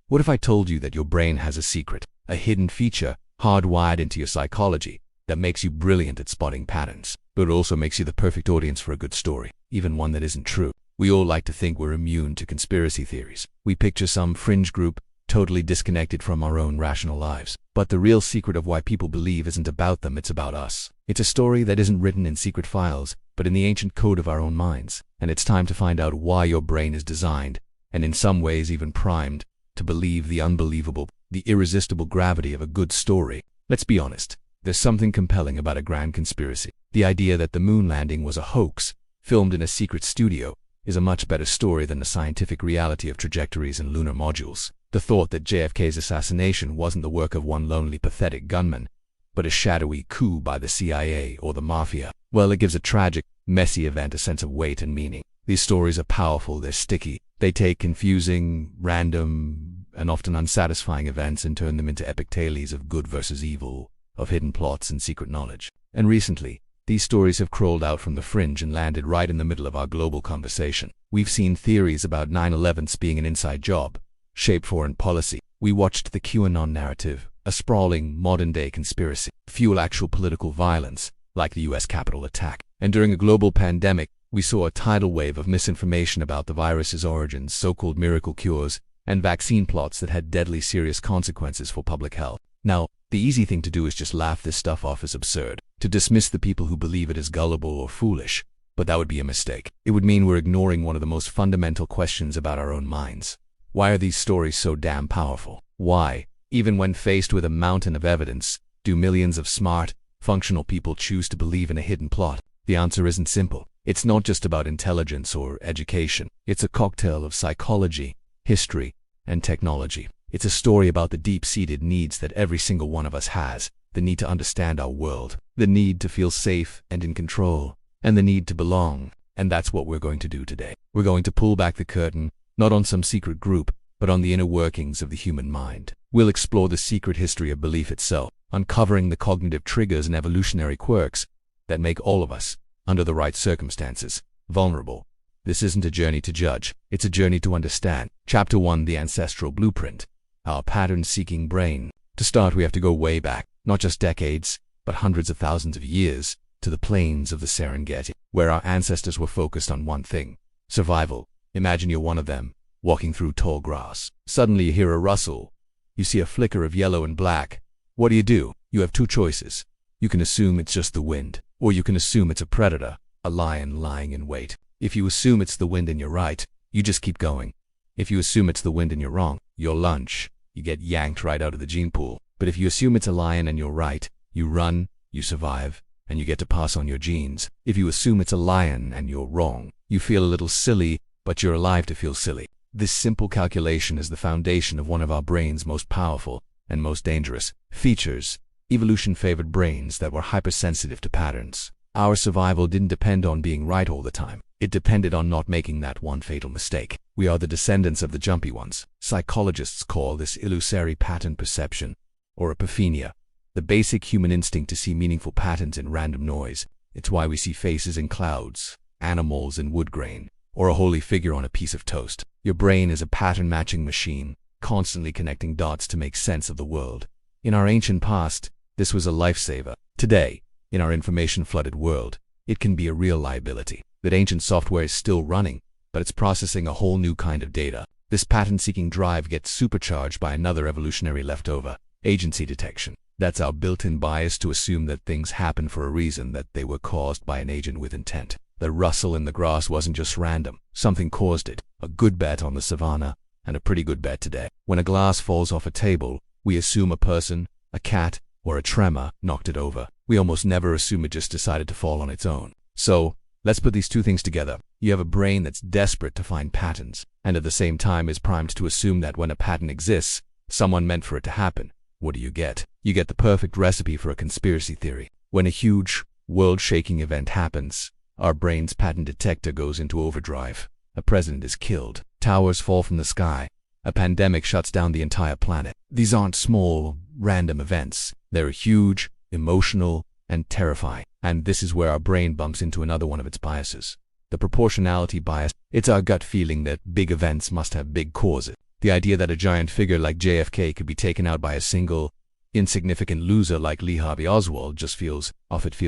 What if I told you that your brain has a secret, a hidden feature hardwired into your psychology that makes you brilliant at spotting patterns, but also makes you the perfect audience for a good story, even one that isn't true? We all like to think we're immune to conspiracy theories. We picture some fringe group totally disconnected from our own rational lives. But the real secret of why people believe isn't about them, it's about us. It's a story that isn't written in secret files, but in the ancient code of our own minds. And it's time to find out why your brain is designed, and in some ways even primed, to believe the unbelievable, the irresistible gravity of a good story. Let's be honest, there's something compelling about a grand conspiracy. The idea that the moon landing was a hoax, filmed in a secret studio, is a much better story than the scientific reality of trajectories and lunar modules. The thought that JFK's assassination wasn't the work of one lonely, pathetic gunman, but a shadowy coup by the CIA or the Mafia, well, it gives a tragic, messy event a sense of weight and meaning. These stories are powerful, they're sticky. They take confusing, random, and often unsatisfying events and turn them into epic tales of good versus evil, of hidden plots and secret knowledge. And recently, these stories have crawled out from the fringe and landed right in the middle of our global conversation. We've seen theories about 9/11 being an inside job, shape foreign policy. We watched the QAnon narrative, a sprawling, modern-day conspiracy, fuel actual political violence, like the US Capitol attack. And during a global pandemic, we saw a tidal wave of misinformation about the virus's origins, so-called miracle cures, and vaccine plots that had deadly serious consequences for public health. Now, the easy thing to do is just laugh this stuff off as absurd, to dismiss the people who believe it as gullible or foolish, but that would be a mistake. It would mean we're ignoring one of the most fundamental questions about our own minds. Why are these stories so damn powerful? Why, even when faced with a mountain of evidence, do millions of smart, functional people choose to believe in a hidden plot? The answer isn't simple. It's not just about intelligence or education. It's a cocktail of psychology, history, and technology. It's a story about the deep-seated needs that every single one of us has, the need to understand our world, the need to feel safe and in control, and the need to belong. And that's what we're going to do today. We're going to pull back the curtain, not on some secret group, but on the inner workings of the human mind. We'll explore the secret history of belief itself, uncovering the cognitive triggers and evolutionary quirks that make all of us, under the right circumstances, vulnerable. This isn't a journey to judge, it's a journey to understand. Chapter 1: The Ancestral Blueprint. Our pattern-seeking brain. To start, we have to go way back, not just decades, but hundreds of thousands of years, to the plains of the Serengeti, where our ancestors were focused on one thing: survival. Imagine you're one of them, walking through tall grass. Suddenly you hear a rustle. You see a flicker of yellow and black. What do? You have two choices. You can assume it's just the wind, or you can assume it's a predator, a lion lying in wait. If you assume it's the wind and you're right, you just keep going. If you assume it's the wind and you're wrong, you'll lunge. You get yanked right out of the gene pool. But if you assume it's a lion and you're right, you run, you survive, and you get to pass on your genes. If you assume it's a lion and you're wrong, you feel a little silly, but you're alive to feel silly. This simple calculation is the foundation of one of our brain's most powerful and most dangerous features. Evolution favored brains that were hypersensitive to patterns. Our survival didn't depend on being right all the time. It depended on not making that one fatal mistake. We are the descendants of the jumpy ones. Psychologists call this illusory pattern perception, or epiphania, the basic human instinct to see meaningful patterns in random noise. It's why we see faces in clouds, animals in wood grain, or a holy figure on a piece of toast. Your brain is a pattern-matching machine, constantly connecting dots to make sense of the world. In our ancient past, this was a lifesaver. Today, in our information-flooded world, it can be a real liability. That ancient software is still running, but it's processing a whole new kind of data. This pattern-seeking drive gets supercharged by another evolutionary leftover: agency detection. That's our built-in bias to assume that things happen for a reason, that they were caused by an agent with intent. The rustle in the grass wasn't just random. Something caused it. A good bet on the savannah, and a pretty good bet today. When a glass falls off a table, we assume a person, a cat, or a tremor knocked it over. We almost never assume it just decided to fall on its own. So, let's put these two things together. You have a brain that's desperate to find patterns, and at the same time is primed to assume that when a pattern exists, someone meant for it to happen. What do you get? You get the perfect recipe for a conspiracy theory. When a huge, world-shaking event happens, our brain's pattern detector goes into overdrive. A president is killed. Towers fall from the sky. A pandemic shuts down the entire planet. These aren't small, random events. They're huge, emotional, and terrifying. And this is where our brain bumps into another one of its biases: the proportionality bias. It's our gut feeling that big events must have big causes. The idea that a giant figure like JFK could be taken out by a single, insignificant loser like Lee Harvey Oswald just feels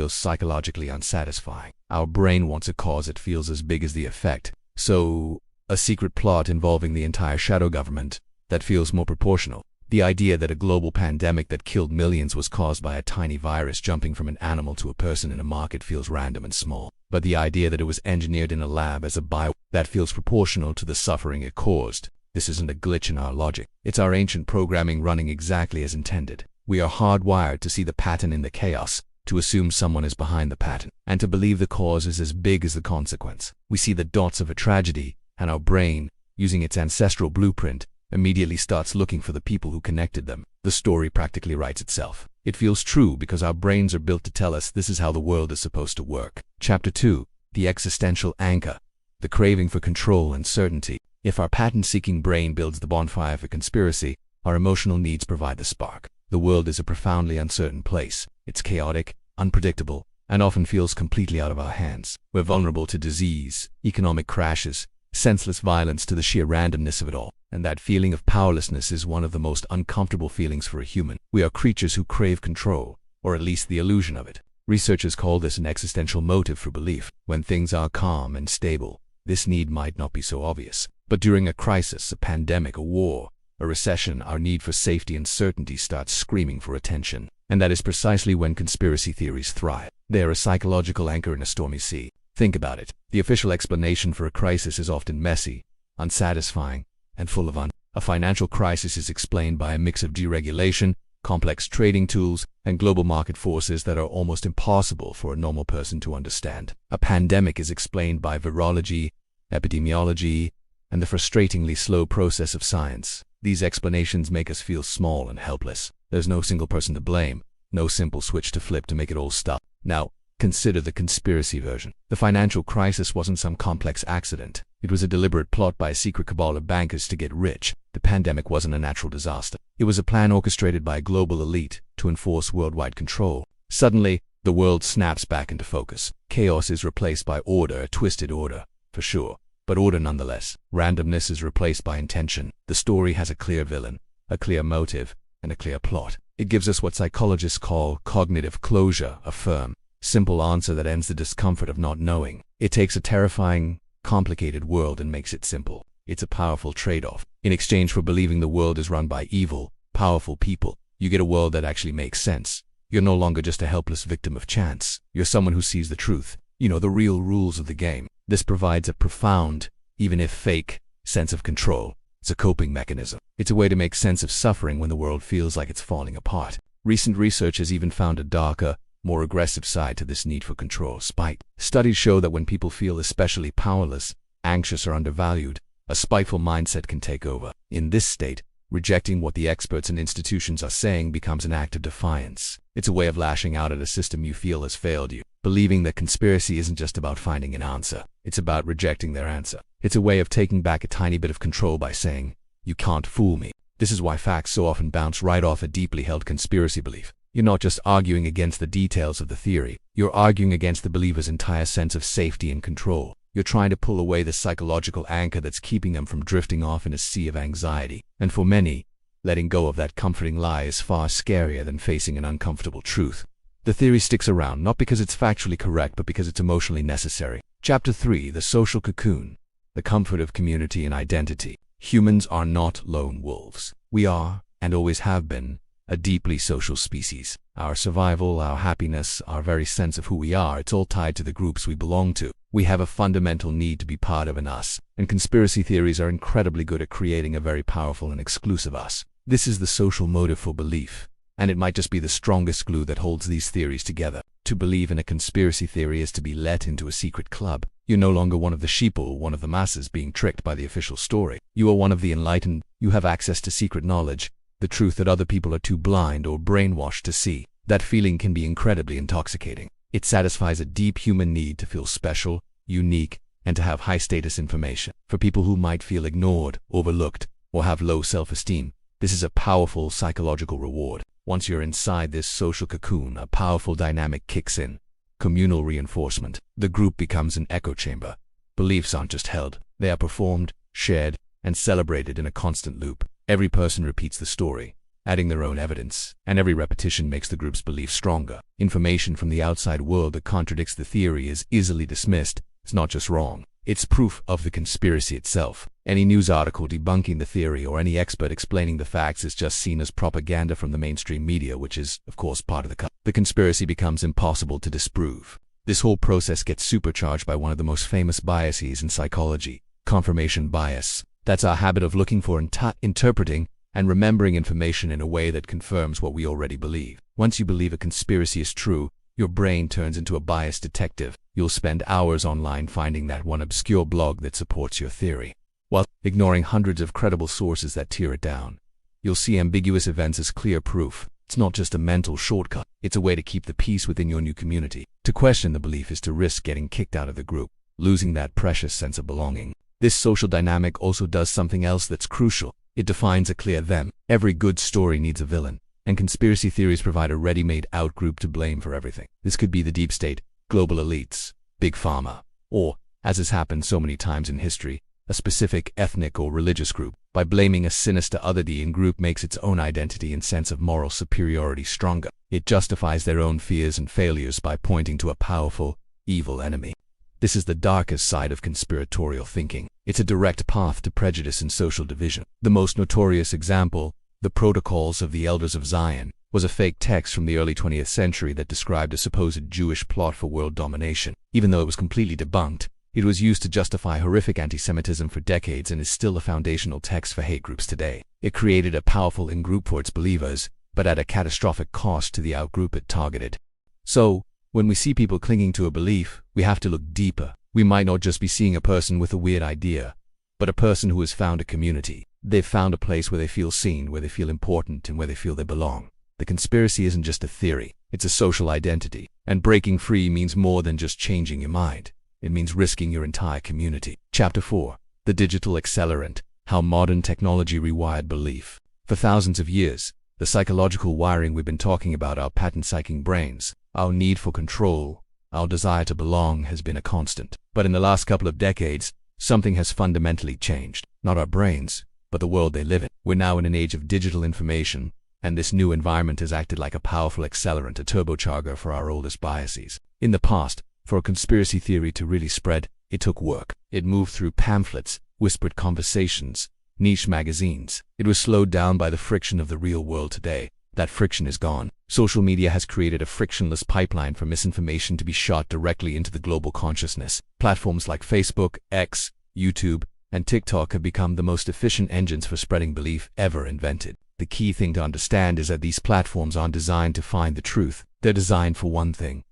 psychologically unsatisfying. Our brain wants a cause that feels as big as the effect. So, a secret plot involving the entire shadow government that feels more proportional. The idea that a global pandemic that killed millions was caused by a tiny virus jumping from an animal to a person in a market feels random and small. But the idea that it was engineered in a lab as a that feels proportional to the suffering it caused. This isn't a glitch in our logic. It's our ancient programming running exactly as intended. We are hardwired to see the pattern in the chaos, to assume someone is behind the pattern, and to believe the cause is as big as the consequence. We see the dots of a tragedy, and our brain, using its ancestral blueprint, immediately starts looking for the people who connected them. The story practically writes itself. It feels true because our brains are built to tell us this is how the world is supposed to work. Chapter 2. The existential anchor. The craving for control and certainty. If our pattern-seeking brain builds the bonfire for conspiracy, our emotional needs provide the spark. The world is a profoundly uncertain place. It's chaotic, unpredictable, and often feels completely out of our hands. We're vulnerable to disease, economic crashes, senseless violence, to the sheer randomness of it all. And that feeling of powerlessness is one of the most uncomfortable feelings for a human. We are creatures who crave control, or at least the illusion of it. Researchers call this an existential motive for belief. When things are calm and stable, this need might not be so obvious. But during a crisis, a pandemic, a war, a recession, our need for safety and certainty starts screaming for attention. And that is precisely when conspiracy theories thrive. They are a psychological anchor in a stormy sea. Think about it. The official explanation for a crisis is often messy, unsatisfying, and full of A financial crisis is explained by a mix of deregulation, complex trading tools, and global market forces that are almost impossible for a normal person to understand. A pandemic is explained by virology, epidemiology, and the frustratingly slow process of science. These explanations make us feel small and helpless. There's no single person to blame, no simple switch to flip to make it all stop. Now, consider the conspiracy version. The financial crisis wasn't some complex accident. It was a deliberate plot by a secret cabal of bankers to get rich. The pandemic wasn't a natural disaster. It was a plan orchestrated by a global elite to enforce worldwide control. Suddenly, the world snaps back into focus. Chaos is replaced by order, a twisted order, for sure, but order nonetheless. Randomness is replaced by intention. The story has a clear villain, a clear motive, and a clear plot. It gives us what psychologists call cognitive closure, a firm, simple answer that ends the discomfort of not knowing. It takes a terrifying, complicated world and makes it simple. It's a powerful trade-off. In exchange for believing the world is run by evil, powerful people, you get a world that actually makes sense. You're no longer just a helpless victim of chance. You're someone who sees the truth. You know the real rules of the game. This provides a profound, even if fake, sense of control. It's a coping mechanism. It's a way to make sense of suffering when the world feels like it's falling apart. Recent research has even found a darker, more aggressive side to this need for control: spite. Studies show that when people feel especially powerless, anxious, or undervalued, a spiteful mindset can take over. In this state, rejecting what the experts and institutions are saying becomes an act of defiance. It's a way of lashing out at a system you feel has failed you. Believing that conspiracy isn't just about finding an answer. It's about rejecting their answer. It's a way of taking back a tiny bit of control by saying, "You can't fool me." This is why facts so often bounce right off a deeply held conspiracy belief. You're not just arguing against the details of the theory. You're arguing against the believer's entire sense of safety and control. You're trying to pull away the psychological anchor that's keeping them from drifting off in a sea of anxiety. And for many, letting go of that comforting lie is far scarier than facing an uncomfortable truth. The theory sticks around not because it's factually correct, but because it's emotionally necessary. Chapter 3. The social cocoon. The comfort of community and identity. Humans are not lone wolves. We are, and always have been, a deeply social species. Our survival, our happiness, our very sense of who we are, it's all tied to the groups we belong to. We have a fundamental need to be part of an us, and conspiracy theories are incredibly good at creating a very powerful and exclusive us. This is the social motive for belief, and it might just be the strongest glue that holds these theories together. To believe in a conspiracy theory is to be let into a secret club. You're no longer one of the sheeple, one of the masses being tricked by the official story. You are one of the enlightened. You have access to secret knowledge, the truth that other people are too blind or brainwashed to see. That feeling can be incredibly intoxicating. It satisfies a deep human need to feel special, unique, and to have high-status information. For people who might feel ignored, overlooked, or have low self-esteem, this is a powerful psychological reward. Once you're inside this social cocoon, a powerful dynamic kicks in. Communal reinforcement. The group becomes an echo chamber. Beliefs aren't just held, they are performed, shared, and celebrated in a constant loop. Every person repeats the story, adding their own evidence, and every repetition makes the group's belief stronger. Information from the outside world that contradicts the theory is easily dismissed. It's not just wrong, it's proof of the conspiracy itself. Any news article debunking the theory or any expert explaining the facts is just seen as propaganda from the mainstream media, which is, of course, part of the conspiracy becomes impossible to disprove. This whole process gets supercharged by one of the most famous biases in psychology, confirmation bias. That's our habit of looking for, interpreting, and remembering information in a way that confirms what we already believe. Once you believe a conspiracy is true, your brain turns into a bias detective. You'll spend hours online finding that one obscure blog that supports your theory, while ignoring hundreds of credible sources that tear it down. You'll see ambiguous events as clear proof. It's not just a mental shortcut, it's a way to keep the peace within your new community. To question the belief is to risk getting kicked out of the group, losing that precious sense of belonging. This social dynamic also does something else that's crucial. It defines a clear them. Every good story needs a villain, and conspiracy theories provide a ready-made out-group to blame for everything. This could be the deep state, global elites, big pharma, or, as has happened so many times in history, a specific ethnic or religious group. By blaming a sinister other, the in-group makes its own identity and sense of moral superiority stronger. It justifies their own fears and failures by pointing to a powerful, evil enemy. This is the darkest side of conspiratorial thinking. It's a direct path to prejudice and social division. The most notorious example, the Protocols of the Elders of Zion, was a fake text from the early 20th century that described a supposed Jewish plot for world domination. Even though it was completely debunked, it was used to justify horrific anti-Semitism for decades and is still a foundational text for hate groups today. It created a powerful in-group for its believers, but at a catastrophic cost to the out-group it targeted. So, when we see people clinging to a belief, we have to look deeper. We might not just be seeing a person with a weird idea, but a person who has found a community. They've found a place where they feel seen, where they feel important, and where they feel they belong. The conspiracy isn't just a theory, it's a social identity. And breaking free means more than just changing your mind. It means risking your entire community. Chapter 4. The Digital Accelerant. How Modern Technology Rewired Belief. For thousands of years, the psychological wiring we've been talking about, our pattern-seeking brains, our need for control, our desire to belong, has been a constant. But in the last couple of decades, something has fundamentally changed. Not our brains, but the world they live in. We're now in an age of digital information, and this new environment has acted like a powerful accelerant, a turbocharger for our oldest biases. In the past, for a conspiracy theory to really spread, it took work. It moved through pamphlets, whispered conversations, niche magazines. It was slowed down by the friction of the real world. Today, that friction is gone. Social media has created a frictionless pipeline for misinformation to be shot directly into the global consciousness. Platforms like Facebook, X, YouTube, and TikTok have become the most efficient engines for spreading belief ever invented. The key thing to understand is that these platforms aren't designed to find the truth. They're designed for one thing: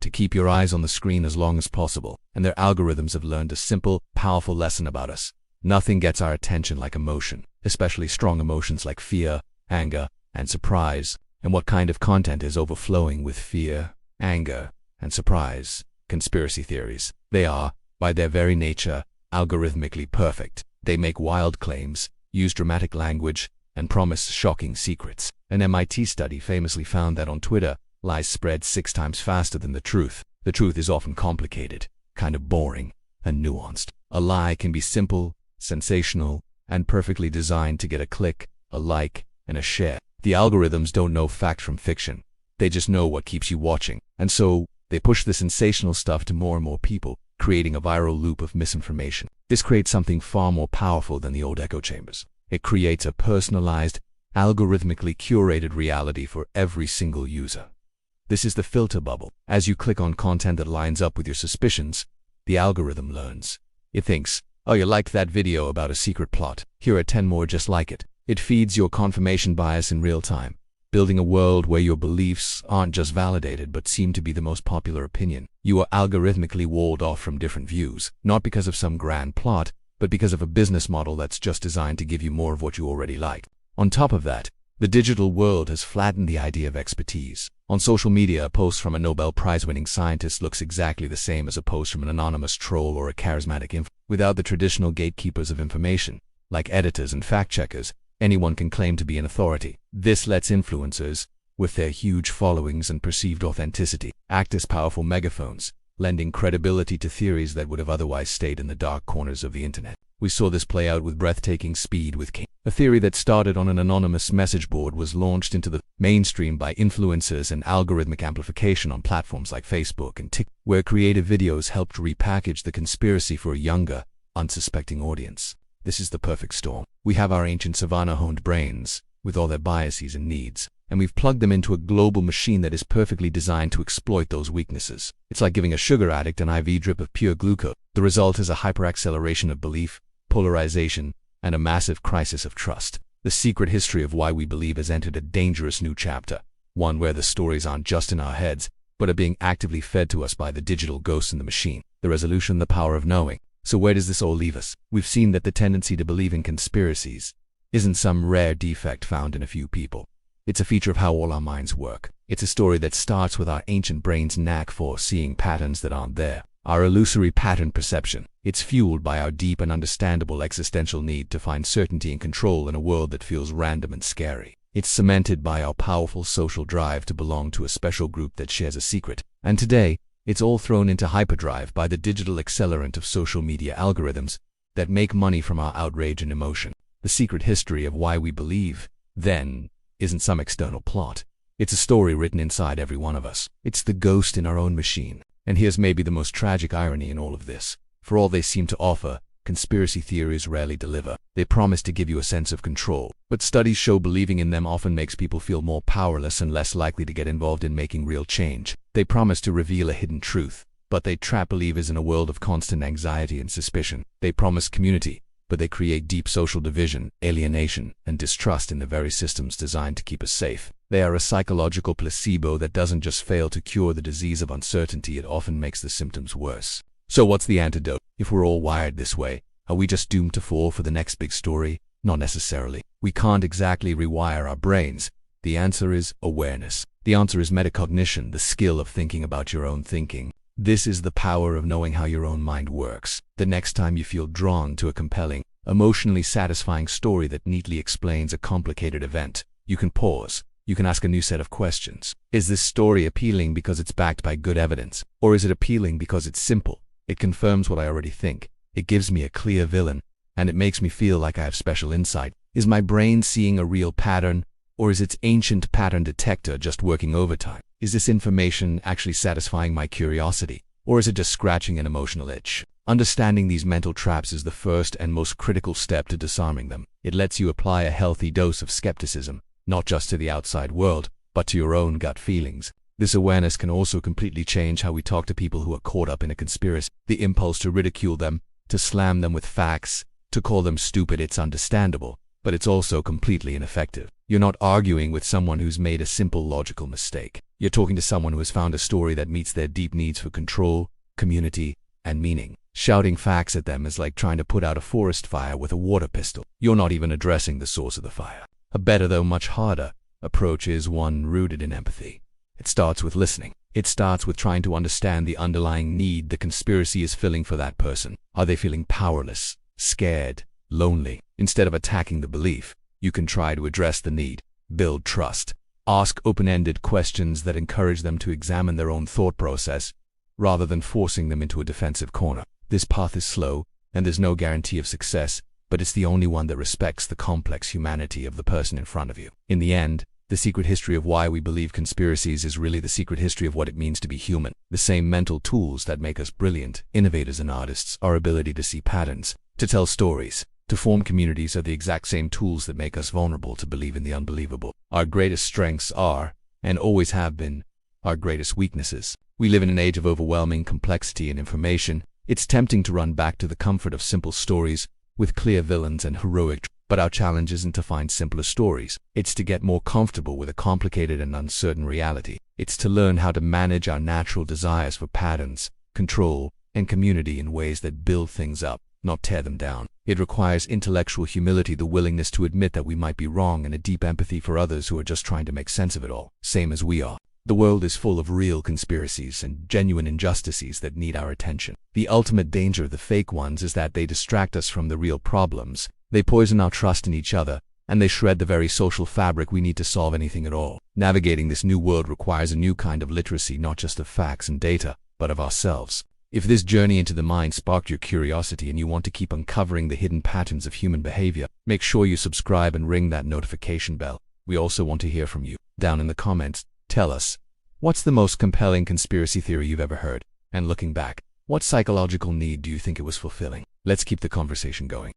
to keep your eyes on the screen as long as possible. And their algorithms have learned a simple, powerful lesson about us. Nothing gets our attention like emotion, especially strong emotions like fear, anger, and surprise. And what kind of content is overflowing with fear, anger, and surprise? Conspiracy theories. They are, by their very nature, algorithmically perfect. They make wild claims, use dramatic language, and promise shocking secrets. An MIT study famously found that on Twitter, lies spread 6 times faster than the truth. The truth is often complicated, kind of boring, and nuanced. A lie can be simple, sensational, and perfectly designed to get a click, a like, and a share. The algorithms don't know fact from fiction. They just know what keeps you watching. And so, they push the sensational stuff to more and more people, creating a viral loop of misinformation. This creates something far more powerful than the old echo chambers. It creates a personalized, algorithmically curated reality for every single user. This is the filter bubble. As you click on content that lines up with your suspicions, the algorithm learns. It thinks, oh, you liked that video about a secret plot. Here are 10 more just like it. It feeds your confirmation bias in real time, building a world where your beliefs aren't just validated but seem to be the most popular opinion. You are algorithmically walled off from different views, not because of some grand plot, but because of a business model that's just designed to give you more of what you already like. On top of that, the digital world has flattened the idea of expertise. On social media, a post from a Nobel Prize-winning scientist looks exactly the same as a post from an anonymous troll or a charismatic influencer. Without the traditional gatekeepers of information, like editors and fact-checkers, anyone can claim to be an authority. This lets influencers, with their huge followings and perceived authenticity, act as powerful megaphones, lending credibility to theories that would have otherwise stayed in the dark corners of the internet. We saw this play out with breathtaking speed with King. A theory that started on an anonymous message board was launched into the mainstream by influencers and algorithmic amplification on platforms like Facebook and TikTok, where creative videos helped repackage the conspiracy for a younger, unsuspecting audience. This is the perfect storm. We have our ancient savannah-honed brains, with all their biases and needs, and we've plugged them into a global machine that is perfectly designed to exploit those weaknesses. It's like giving a sugar addict an IV drip of pure glucose. The result is a hyperacceleration of belief, polarization, and a massive crisis of trust. The secret history of why we believe has entered a dangerous new chapter, one where the stories aren't just in our heads, but are being actively fed to us by the digital ghosts in the machine. The resolution, the power of knowing. So where does this all leave us? We've seen that the tendency to believe in conspiracies isn't some rare defect found in a few people. It's a feature of how all our minds work. It's a story that starts with our ancient brain's knack for seeing patterns that aren't there. Our illusory pattern perception. It's fueled by our deep and understandable existential need to find certainty and control in a world that feels random and scary. It's cemented by our powerful social drive to belong to a special group that shares a secret. And today, it's all thrown into hyperdrive by the digital accelerant of social media algorithms that make money from our outrage and emotion. The secret history of why we believe, then, isn't some external plot. It's a story written inside every one of us. It's the ghost in our own machine. And here's maybe the most tragic irony in all of this. For all they seem to offer, conspiracy theories rarely deliver. They promise to give you a sense of control, but studies show believing in them often makes people feel more powerless and less likely to get involved in making real change. They promise to reveal a hidden truth, but they trap believers in a world of constant anxiety and suspicion. They promise community, but they create deep social division, alienation, and distrust in the very systems designed to keep us safe. They are a psychological placebo that doesn't just fail to cure the disease of uncertainty, it often makes the symptoms worse. So what's the antidote? If we're all wired this way, are we just doomed to fall for the next big story? Not necessarily. We can't exactly rewire our brains. The answer is awareness. The answer is metacognition, the skill of thinking about your own thinking. This is the power of knowing how your own mind works. The next time you feel drawn to a compelling, emotionally satisfying story that neatly explains a complicated event, you can pause. You can ask a new set of questions. Is this story appealing because it's backed by good evidence? Or is it appealing because it's simple? It confirms what I already think. It gives me a clear villain, and it makes me feel like I have special insight. Is my brain seeing a real pattern, or is its ancient pattern detector just working overtime? Is this information actually satisfying my curiosity, or is it just scratching an emotional itch? Understanding these mental traps is the first and most critical step to disarming them. It lets you apply a healthy dose of skepticism, not just to the outside world, but to your own gut feelings. This awareness can also completely change how we talk to people who are caught up in a conspiracy. The impulse to ridicule them, to slam them with facts, to call them stupid, it's understandable, but it's also completely ineffective. You're not arguing with someone who's made a simple logical mistake. You're talking to someone who has found a story that meets their deep needs for control, community, and meaning. Shouting facts at them is like trying to put out a forest fire with a water pistol. You're not even addressing the source of the fire. A better, though much harder, approach is one rooted in empathy. It starts with listening. It starts with trying to understand the underlying need the conspiracy is filling for that person. Are they feeling powerless, scared, lonely? Instead of attacking the belief, you can try to address the need, build trust, ask open-ended questions that encourage them to examine their own thought process, rather than forcing them into a defensive corner. This path is slow, and there's no guarantee of success, but it's the only one that respects the complex humanity of the person in front of you. In the end, the secret history of why we believe conspiracies is really the secret history of what it means to be human. The same mental tools that make us brilliant innovators and artists, our ability to see patterns, to tell stories, to form communities, are the exact same tools that make us vulnerable to believe in the unbelievable. Our greatest strengths are, and always have been, our greatest weaknesses. We live in an age of overwhelming complexity and information. It's tempting to run back to the comfort of simple stories with clear villains and heroic. But our challenge isn't to find simpler stories. It's to get more comfortable with a complicated and uncertain reality. It's to learn how to manage our natural desires for patterns, control, and community in ways that build things up, not tear them down. It requires intellectual humility, the willingness to admit that we might be wrong, and a deep empathy for others who are just trying to make sense of it all, same as we are. The world is full of real conspiracies and genuine injustices that need our attention. The ultimate danger of the fake ones is that they distract us from the real problems. They poison our trust in each other, and they shred the very social fabric we need to solve anything at all. Navigating this new world requires a new kind of literacy, not just of facts and data, but of ourselves. If this journey into the mind sparked your curiosity and you want to keep uncovering the hidden patterns of human behavior, make sure you subscribe and ring that notification bell. We also want to hear from you. Down in the comments, tell us, what's the most compelling conspiracy theory you've ever heard? And looking back, what psychological need do you think it was fulfilling? Let's keep the conversation going.